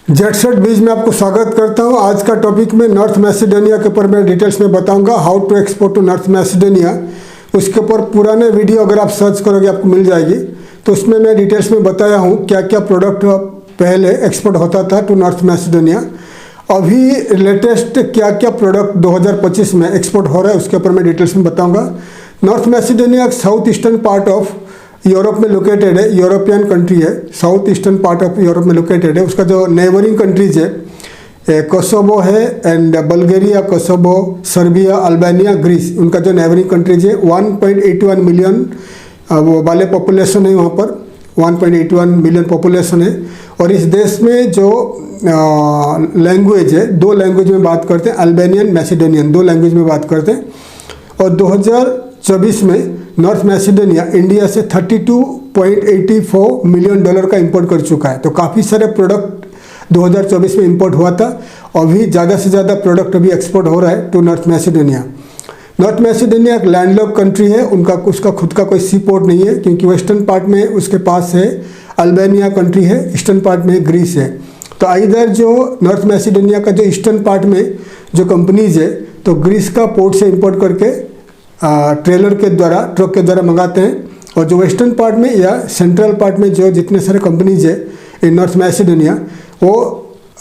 Jet set बीज में आपको स्वागत करता हूं। आज का टॉपिक में नॉर्थ मैसेडोनिया के ऊपर मैं डिटेल्स में बताऊंगा how to export to North Macedonia. उसके ऊपर पुराने वीडियो अगर आप सर्च करोगे आपको मिल जाएगी। तो उसमें मैं डिटेल्स में बताया हूं क्या क्या प्रोडक्ट पहले एक्सपोर्ट होता था टू नॉर्थ मैसेडोनिया, अभी लेटेस्ट क्या क्या प्रोडक्ट 2025 में एक्सपोर्ट हो रहा है उसके ऊपर मैं डिटेल्स में बताऊँगा। North Macedonia south eastern part of Europe में लोकेटेड है, यूरोपियन कंट्री है, south eastern part of Europe में लोकेटेड है। उसका जो नेबरिंग कंट्रीज है कोसोवो है and Bulgaria, Kosovo, Serbia, Albania, Greece, उनका जो नेबरिंग कंट्रीज है 1.81 मिलियन वो वाले पॉपुलेशन है, वहाँ पर 1.81 मिलियन पॉपुलेशन है। और इस देश में जो लैंग्वेज है, दो लैंग्वेज में बात करते हैं, अल्बानियन, मैसेडोनियन, दो लैंग्वेज में बात करते हैं। और 2024 में नॉर्थ मैसेडोनिया इंडिया से $32.84 मिलियन का इंपोर्ट कर चुका है। तो काफ़ी सारे प्रोडक्ट 2024 में इंपोर्ट हुआ था, अभी ज़्यादा से ज़्यादा प्रोडक्ट अभी एक्सपोर्ट हो रहा है to North Macedonia. North Macedonia एक लैंडलॉक कंट्री है, उसका खुद का कोई सी पोर्ट नहीं है, क्योंकि वेस्टर्न पार्ट में उसके पास है अल्बानिया कंट्री है, ईस्टर्न पार्ट में ग्रीस है। तो इधर जो नॉर्थ मैसेडोनिया का जो ईस्टर्न पार्ट में जो कंपनीज है, तो ग्रीस का पोर्ट से इंपोर्ट करके ट्रेलर के द्वारा, ट्रक के द्वारा मंगाते हैं। और जो वेस्टर्न पार्ट में या सेंट्रल पार्ट में जो जितने सारे कंपनीज है इन नॉर्थ मैसेडोनिया, वो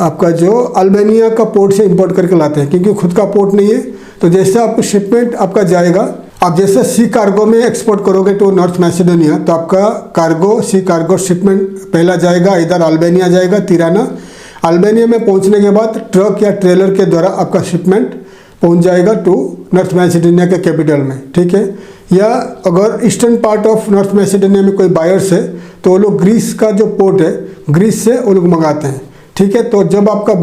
आपका जो अल्बानिया का पोर्ट से इंपोर्ट करके लाते हैं, क्योंकि खुद का पोर्ट नहीं है। तो जैसे आपको शिपमेंट आपका जाएगा, आप जैसे सी कार्गो में एक्सपोर्ट करोगे टू नॉर्थ मैसेडोनिया, तो आपका कार्गो, सी कार्गो शिपमेंट पहला जाएगा, इधर अल्बानिया जाएगा, तिराना। अल्बानिया में पहुंचने के बाद ट्रक या ट्रेलर के द्वारा आपका शिपमेंट पहुंच जाएगा टू नॉर्थ मैसेडोनिया के कैपिटल में, ठीक है। या अगर eastern part of north Macedonia में कोई बायर्स है, तो वो लोग ग्रीस का जो पोर्ट है, ग्रीस से वो लोग मंगाते हैं, ठीक है। तो जब आपका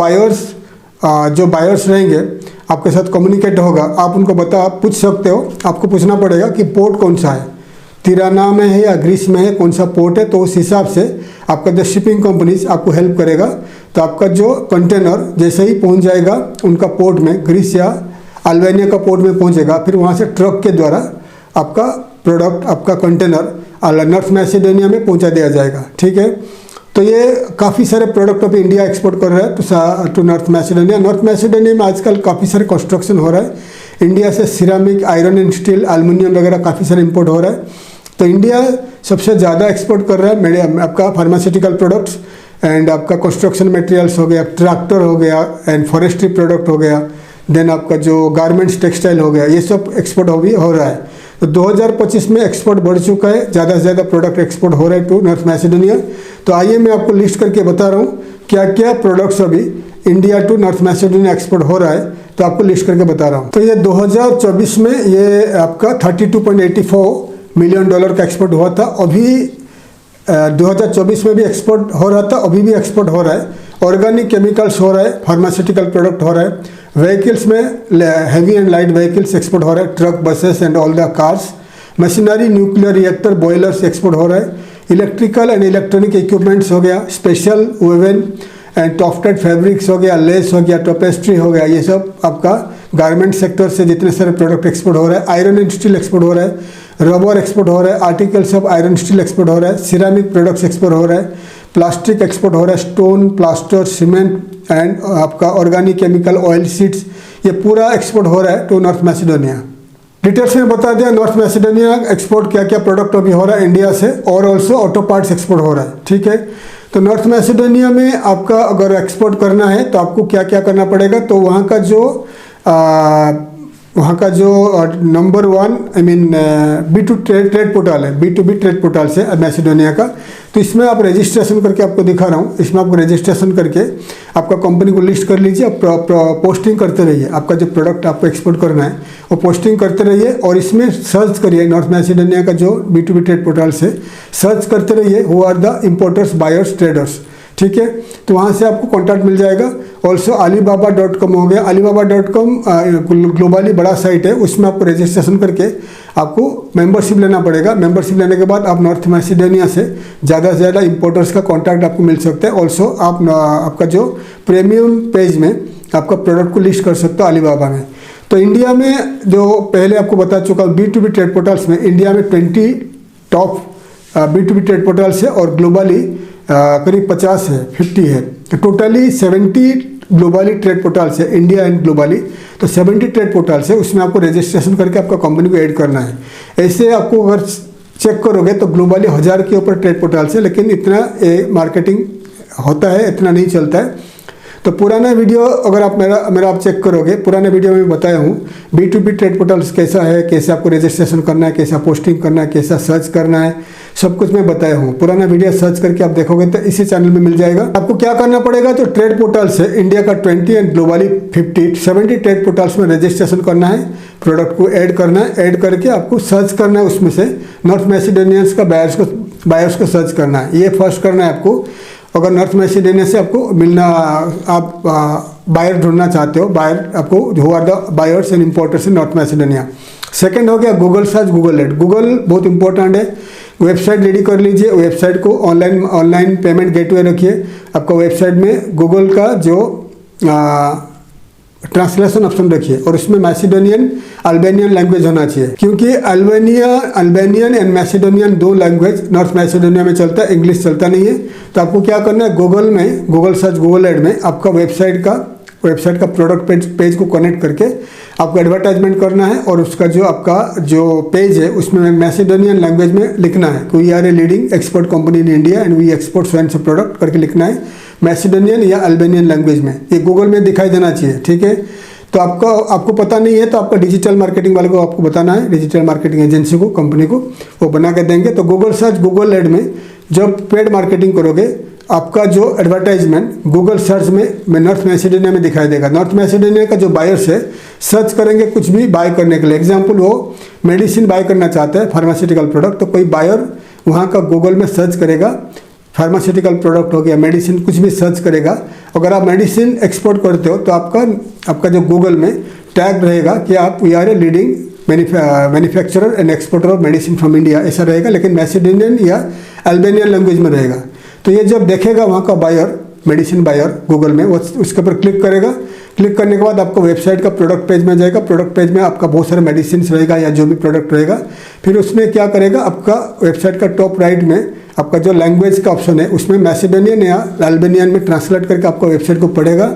जो बायर्स रहेंगे आपके साथ कम्युनिकेट होगा, आप उनको पूछ सकते हो, आपको पूछना पड़ेगा कि पोर्ट कौन सा है, तिराना में है या ग्रीस में है, कौन सा पोर्ट है। तो उस हिसाब से आपका जो शिपिंग कंपनीज आपको हेल्प करेगा। तो आपका जो कंटेनर जैसे ही पहुंच जाएगा उनका पोर्ट में, ग्रीस या अल्बानिया का पोर्ट में पहुंचेगा, फिर वहां से ट्रक के द्वारा आपका प्रोडक्ट, आपका कंटेनर नॉर्थ मैसेडोनिया में पहुंचा दिया जाएगा, ठीक है। तो ये काफ़ी सारे प्रोडक्ट अभी इंडिया एक्सपोर्ट कर रहा है to North Macedonia. North Macedonia में आजकल काफ़ी सारे कंस्ट्रक्शन हो रहा है, इंडिया से ceramic, iron and steel, aluminium वगैरह काफ़ी सारे इंपोर्ट हो रहा है। तो इंडिया सबसे ज़्यादा एक्सपोर्ट कर रहा है आपका फार्मास्यूटिकल प्रोडक्ट्स एंड आपका कंस्ट्रक्शन मटेरियल्स हो गया, ट्रैक्टर हो गया एंड फॉरेस्ट्री प्रोडक्ट हो गया, देन आपका जो गारमेंट्स, टेक्सटाइल हो गया, ये सब एक्सपोर्ट हो रहा है। तो 2025 में एक्सपोर्ट बढ़ चुका है, ज़्यादा से ज़्यादा प्रोडक्ट एक्सपोर्ट हो रहा है टू नॉर्थ मैसेडोनिया। तो आइए मैं आपको लिस्ट करके बता रहा हूँ क्या क्या प्रोडक्ट्स अभी India to North Macedonia export हो रहा है, तो आपको लिस्ट करके बता रहा हूँ। तो ये 2024 में ये आपका $32.84 मिलियन का एक्सपोर्ट हुआ था। अभी 2024 में भी एक्सपोर्ट हो रहा था, अभी भी एक्सपोर्ट हो रहा है। ऑर्गेनिक केमिकल्स हो रहा है, फार्मास्यूटिकल प्रोडक्ट हो रहा है, व्हीकल्स में heavy and light vehicles export हो रहा है, truck, buses and all the cars, machinery, nuclear reactor, boilers export हो रहा है, इलेक्ट्रिकल एंड इलेक्ट्रॉनिक इक्विपमेंट्स हो गया, स्पेशल वुवन एंड टॉफ्टेड फैब्रिक्स हो गया, लेस हो गया, टोपेस्ट्री हो गया, ये सब आपका गारमेंट सेक्टर से जितने सारे प्रोडक्ट एक्सपोर्ट हो रहा है। आयरन एंड स्टील एक्सपोर्ट हो रहा है, रबर एक्सपोर्ट हो रहा है, articles of iron steel export हो रहा है, सिरामिक प्रोडक्ट्स एक्सपोर्ट हो रहा है, प्लास्टिक एक्सपोर्ट हो रहा है, स्टोन, प्लास्टर, सीमेंट एंड आपका ऑर्गेनिक केमिकल, ऑयल सीड्स, ये पूरा एक्सपोर्ट हो रहा है टू नॉर्थ मैसेडोनिया। डिटेल्स में बता दिया नॉर्थ मैसेडोनिया एक्सपोर्ट क्या क्या प्रोडक्ट अभी हो रहा है इंडिया से, और ऑल्सो ऑटो पार्ट्स एक्सपोर्ट हो रहा है, ठीक है। तो नॉर्थ मैसेडोनिया में आपका अगर एक्सपोर्ट करना है तो आपको क्या क्या करना पड़ेगा, तो वहाँ का जो नंबर 1 B2 ट्रेड पोर्टल है, B2B ट्रेड पोर्टल से मैसेडोनिया का। तो इसमें आप रजिस्ट्रेशन करके आपको दिखा रहा हूँ, इसमें आपको रजिस्ट्रेशन करके आपका कंपनी को लिस्ट कर लीजिए, आप पोस्टिंग करते रहिए, आपका जो प्रोडक्ट आपको एक्सपोर्ट करना है वो पोस्टिंग करते रहिए। और इसमें सर्च करिए नॉर्थ मैसेडोनिया का जो B2B ट्रेड पोर्टल से सर्च करते रहिए, who are the importers, buyers, traders, ठीक है। तो वहाँ से आपको कॉन्टैक्ट मिल जाएगा। ऑल्सो alibaba.com हो गया, alibaba.com ग्लोबली बड़ा साइट है, उसमें आपको रजिस्ट्रेशन करके आपको मेंबरशिप लेना पड़ेगा। मेंबरशिप लेने के बाद आप नॉर्थ मैसेडोनिया से ज़्यादा से ज़्यादा इंपोर्टर्स का कॉन्टैक्ट आपको मिल सकता है। ऑल्सो आपका जो प्रीमियम पेज में आपका प्रोडक्ट को लिस्ट कर सकते हो अलीबाबा में। तो इंडिया में जो पहले आपको बता चुका हूँ B2B ट्रेड पोर्टल्स में इंडिया में 20 टॉप B2B ट्रेड पोर्टल्स है, और ग्लोबली करीब 50 है, 50 है, टोटली 70 ग्लोबली ट्रेड पोर्टल्स है, इंडिया एंड ग्लोबली। तो 70 ट्रेड पोर्टल्स है, उसमें आपको रजिस्ट्रेशन करके आपका कंपनी को ऐड करना है। ऐसे आपको अगर चेक करोगे तो ग्लोबली 1000 के ऊपर ट्रेड पोर्टल्स है, लेकिन इतना मार्केटिंग होता है, इतना नहीं चलता है। तो पुराना वीडियो अगर आप मेरा आप चेक करोगे, पुराने वीडियो में बताया हूँ B2B ट्रेड पोर्टल्स कैसा है, कैसे आपको रजिस्ट्रेशन करना है, कैसा पोस्टिंग करना है, कैसा सर्च करना है, सब कुछ मैं बताया हूँ। पुराना वीडियो सर्च करके आप देखोगे तो इसी चैनल में मिल जाएगा। आपको क्या करना पड़ेगा, तो ट्रेड पोर्टल्स है इंडिया का 20 एंड ग्लोबली 70 ट्रेड पोर्टल्स में रजिस्ट्रेशन करना है, प्रोडक्ट को ऐड करना है, ऐड करके आपको सर्च करना है, उसमें से नॉर्थ मैसिडोनियंस का बायर्स को सर्च करना है। ये फर्स्ट करना है आपको। अगर नॉर्थ मैसिडोनिया से आपको मिलना, आप बायर ढूंढना चाहते हो, बायर आपको who are the buyers and importers in North Macedonia. Second हो गया Google search, Google ad. Google बहुत इंपॉर्टेंट है। वेबसाइट रेडी कर लीजिए, वेबसाइट को ऑनलाइन पेमेंट गेटवे रखिए। आपका वेबसाइट में गूगल का जो ट्रांसलेशन ऑप्शन रखिए और उसमें मैसिडोनियन अल्बानियन लैंग्वेज होना चाहिए, क्योंकि अल्बानियन एंड मैसिडोनियन दो लैंग्वेज नॉर्थ मैसिडोनिया में चलता है, इंग्लिश चलता नहीं है। तो आपको क्या करना है, गूगल में गूगल सर्च गूगल एड में आपका वेबसाइट का प्रोडक्ट पेज को कनेक्ट करके आपको एडवर्टाइजमेंट करना है, और उसका जो आपका जो पेज है उसमें मैसिडोनियन लैंग्वेज में लिखना है कि we are a leading export company in India and we export so and so product करके लिखना है मैसिडोनियन या अल्बानियन लैंग्वेज में। ये गूगल में दिखाई देना चाहिए, ठीक है। तो आपको पता नहीं है तो आपका डिजिटल मार्केटिंग वाले को आपको बताना है, डिजिटल मार्केटिंग एजेंसी को, कंपनी को, वो बना के देंगे। तो गूगल सर्च गूगल एड में जब पेड मार्केटिंग करोगे, आपका जो एडवर्टाइजमेंट गूगल सर्च में नॉर्थ मैसिडोनिया में दिखाई देगा। नॉर्थ मैसिडोनिया का जो बायर्स है सर्च करेंगे कुछ भी बाय करने के लिए, एग्जाम्पल वो मेडिसिन बाय करना चाहते हैं, फार्मास्यूटिकल प्रोडक्ट, तो कोई बायर वहाँ का गूगल में सर्च करेगा, फार्मास्यूटिकल प्रोडक्ट हो गया, मेडिसिन, कुछ भी सर्च करेगा। अगर आप मेडिसिन एक्सपोर्ट करते हो तो आपका जो गूगल में टैग रहेगा कि आप we are a leading manufacturer and exporter of medicine from India, ऐसा रहेगा, लेकिन मैसिडोनियन या अल्बानियन लैंग्वेज में रहेगा। तो ये जब देखेगा वहाँ का बायर, मेडिसिन बायर गूगल में, वो उसके ऊपर क्लिक करेगा। क्लिक करने के बाद आपको वेबसाइट का प्रोडक्ट पेज में जाएगा। प्रोडक्ट पेज में आपका बहुत सारे मेडिसिन रहेगा या जो भी प्रोडक्ट रहेगा। फिर उसमें क्या करेगा, आपका वेबसाइट का टॉप राइट में आपका जो लैंग्वेज का ऑप्शन है उसमें मैसिडोनियन या अल्बानियन में ट्रांसलेट करके आपको वेबसाइट को पढ़ेगा।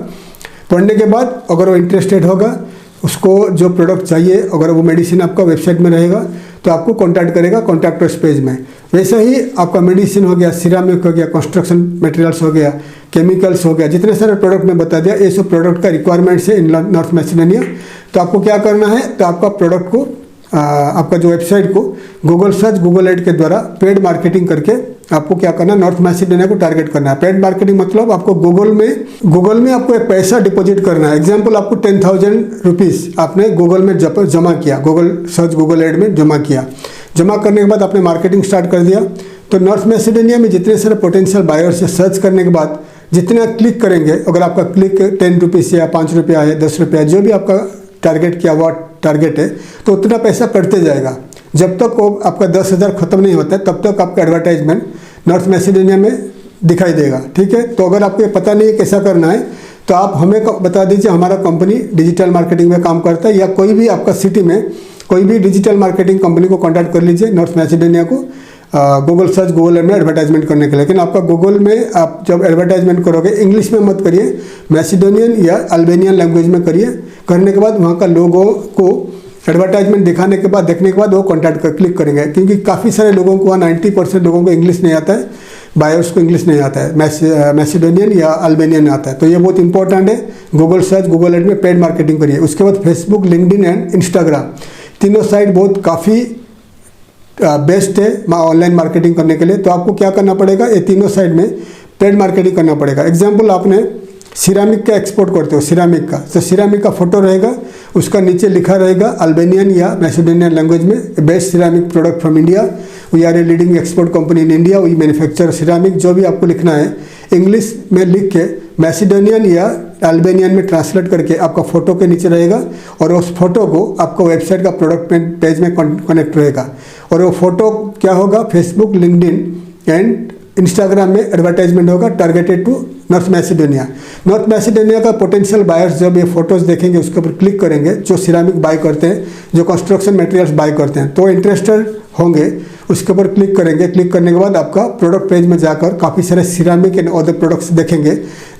पढ़ने के बाद अगर वो इंटरेस्टेड होगा, उसको जो प्रोडक्ट चाहिए, अगर वो मेडिसिन आपका वेबसाइट में रहेगा तो आपको कांटेक्ट करेगा कॉन्टैक्ट अस पेज में। वैसे ही आपका मेडिसिन हो गया, सिरामिक हो गया, कंस्ट्रक्शन मटेरियल्स हो गया, केमिकल्स हो गया, जितने सारे प्रोडक्ट मैं बता दिया, ये सब प्रोडक्ट का रिक्वायरमेंट्स है इन नॉर्थ मैसिडोनिया। तो आपको क्या करना है, तो आपका प्रोडक्ट को आपका जो वेबसाइट को गूगल सर्च गूगल एड के द्वारा पेड मार्केटिंग करके आपको क्या करना है, नॉर्थ मैसिडोनिया को टारगेट करना है। पेड मार्केटिंग मतलब आपको गूगल में आपको एक पैसा डिपॉजिट करना है। एग्जाम्पल, आपको 10,000 रुपीज़ आपने गूगल में जमा किया, गूगल सर्च गूगल एड में जमा किया। जमा करने के बाद आपने मार्केटिंग स्टार्ट कर दिया। तो नॉर्थ मैसिडोनिया में जितने सारे पोटेंशियल बायर्स से सर्च करने के बाद जितना क्लिक करेंगे, अगर आपका क्लिक 10 रुपीज़ या 5 रुपया है, 10 रुपया, जो भी आपका टारगेट किया हुआ टारगेट है, तो उतना पैसा कटते जाएगा। जब तक वो आपका 10,000 खत्म नहीं होता है तब तक आपका एडवर्टाइजमेंट नॉर्थ मैसिडोनिया में दिखाई देगा, ठीक है। तो अगर आपको पता नहीं है कैसा करना है तो आप हमें बता दीजिए। हमारा कंपनी डिजिटल मार्केटिंग में काम करता है, या कोई भी आपका सिटी में कोई भी डिजिटल मार्केटिंग कंपनी को कॉन्टैक्ट कर लीजिए नॉर्थ मैसिडोनिया को गूगल सर्च गूगल में एडवर्टाइजमेंट करने के लिए। लेकिन आपका गूगल में आप जब एडवर्टाइजमेंट करोगे इंग्लिश में मत करिए, मैसिडोनियन या अल्बानियन लैंग्वेज में करिए। करने के बाद वहाँ का लोगों को एडवर्टाइजमेंट दिखाने के बाद, देखने के बाद वो कॉन्टैक्ट कर क्लिक करेंगे, क्योंकि काफ़ी सारे लोगों को, 90% लोगों को इंग्लिश नहीं आता है, बायर्स को इंग्लिश नहीं आता है, मैसिडोनियन या अल्बानियन आता है। तो ये बहुत इंपॉर्टेंट है। गूगल सर्च गूगल एड में पेड मार्केटिंग करिए। उसके बाद फेसबुक, लिंक्डइन एंड इंस्टाग्राम, तीनों साइट बहुत काफ़ी बेस्ट है ऑनलाइन मार्केटिंग करने के लिए। तो आपको क्या करना पड़ेगा, ये तीनों साइड में पेड मार्केटिंग करना पड़ेगा। एग्जाम्पल, आपने सिरामिक का एक्सपोर्ट करते हो, सिरामिक का, तो सिरामिक का फोटो रहेगा, उसका नीचे लिखा रहेगा अल्बानियन या मैसिडोनियन लैंग्वेज में, best ceramic product from India, we are a leading export company in India, we manufacture ceramic, जो भी आपको लिखना है इंग्लिश में लिख के मैसिडोनियन या अल्बानियन में ट्रांसलेट करके आपका फ़ोटो के नीचे रहेगा, और उस फोटो को आपको वेबसाइट का प्रोडक्ट पेज में कनेक्ट रहेगा। और वो फोटो क्या होगा, फेसबुक, लिंक्डइन एंड इंस्टाग्राम में एडवर्टाइजमेंट होगा targeted to North Macedonia. North Macedonia का पोटेंशियल बायर्स जब ये फोटोज़ देखेंगे उसके ऊपर क्लिक करेंगे, जो सिरामिक बाय करते हैं, जो कंस्ट्रक्शन मटेरियल्स बाय करते हैं, तो इंटरेस्टेड होंगे, उसके ऊपर क्लिक करेंगे। क्लिक करने के बाद आपका प्रोडक्ट पेज में जाकर काफ़ी सारे सिरामिक एंड अदर प्रोडक्ट्स देखेंगे।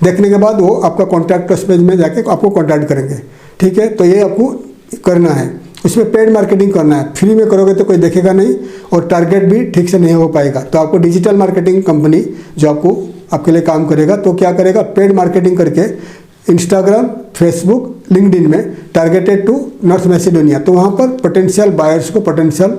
देखने के बाद वो आपका कॉन्टैक्ट अस पेज में जाके आपको कॉन्टैक्ट करेंगे। ठीक है, तो ये आपको करना है। उसमें पेड मार्केटिंग करना है। फ्री में करोगे तो कोई देखेगा नहीं और टारगेट भी ठीक से नहीं हो पाएगा। तो आपको डिजिटल मार्केटिंग कंपनी जो आपके लिए काम करेगा, तो क्या करेगा, पेड मार्केटिंग करके इंस्टाग्राम, फेसबुक, लिंक्डइन में टारगेटेड टू नॉर्थ मैसेडोनिया, तो वहाँ पर पोटेंशियल बायर्स को, पोटेंशियल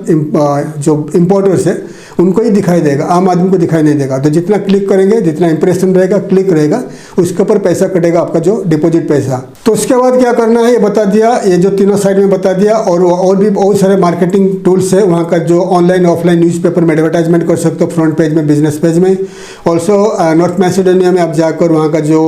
जो इम्पोर्टर्स है उनको ही दिखाई देगा, आम आदमी को दिखाई नहीं देगा। तो जितना क्लिक करेंगे, जितना इंप्रेशन रहेगा, क्लिक रहेगा, उसके ऊपर पैसा कटेगा आपका जो डिपॉजिट पैसा। तो उसके बाद क्या करना है ये बता दिया, ये जो तीनों साइड में बता दिया। और भी बहुत सारे मार्केटिंग टूल्स है वहाँ का, जो ऑनलाइन ऑफलाइन न्यूज़पेपर में एडवर्टाइजमेंट कर सकते हो, फ्रंट पेज में, बिजनेस पेज में। ऑल्सो नॉर्थ मैसेडोनिया में आप जाकर वहाँ का जो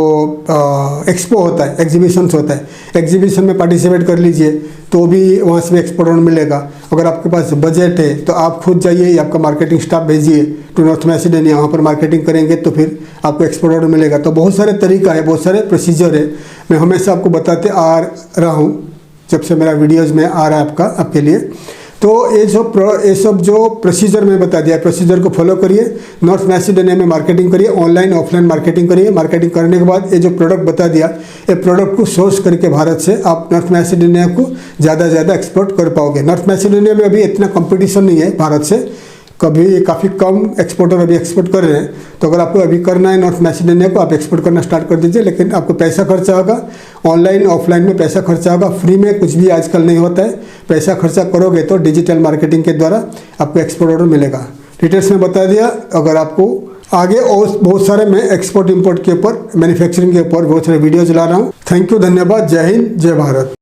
एक्सपो होता है, एग्जीबिशंस होता है, एग्जीबिशन में पार्टिसिपेट कर लीजिए, तो भी वहाँ से एक्सपोर्ट मिलेगा। अगर आपके पास बजट है तो आप खुद जाइए या आपका मार्केटिंग स्टाफ भेजिए टू नॉर्थ मैसेडोनिया, वहाँ पर मार्केटिंग करेंगे तो फिर आपको एक्सपोर्ट ऑर्डर मिलेगा। तो बहुत सारे तरीका है, बहुत सारे प्रोसीजर है, मैं हमेशा आपको बताते आ रहा हूँ जब से मेरा वीडियोज़ में आ रहा है आपके लिए। तो ये सब जो प्रोसीजर मैं बता दिया, प्रोसीजर को फॉलो करिए, नॉर्थ मैसेडोनिया में मार्केटिंग करिए, ऑनलाइन ऑफलाइन मार्केटिंग करिए। मार्केटिंग करने के बाद ये जो प्रोडक्ट बता दिया, ये प्रोडक्ट को सोर्स करके भारत से आप नॉर्थ मैसेडोनिया को ज़्यादा से ज़्यादा एक्सपोर्ट कर पाओगे। नॉर्थ मैसेडोनिया में अभी इतना कंपटीशन नहीं है भारत से, काफ़ी कम एक्सपोर्टर अभी एक्सपोर्ट कर रहे हैं। तो अगर आपको अभी करना है नॉर्थ मैसेडोनिया को, आप एक्सपोर्ट करना स्टार्ट कर दीजिए, लेकिन आपको पैसा खर्चा होगा, ऑनलाइन ऑफलाइन में पैसा खर्चा होगा। फ्री में कुछ भी आजकल नहीं होता है, पैसा खर्चा करोगे तो डिजिटल मार्केटिंग के द्वारा आपको एक्सपोर्ट ऑर्डर मिलेगा। डिटेल्स में बता दिया। अगर आपको आगे और बहुत सारे मैं एक्सपोर्ट इम्पोर्ट के ऊपर, मैन्युफैक्चरिंग के ऊपर बहुत सारे वीडियोज ला रहा हूँ। थैंक यू, धन्यवाद, जय हिंद, जय भारत।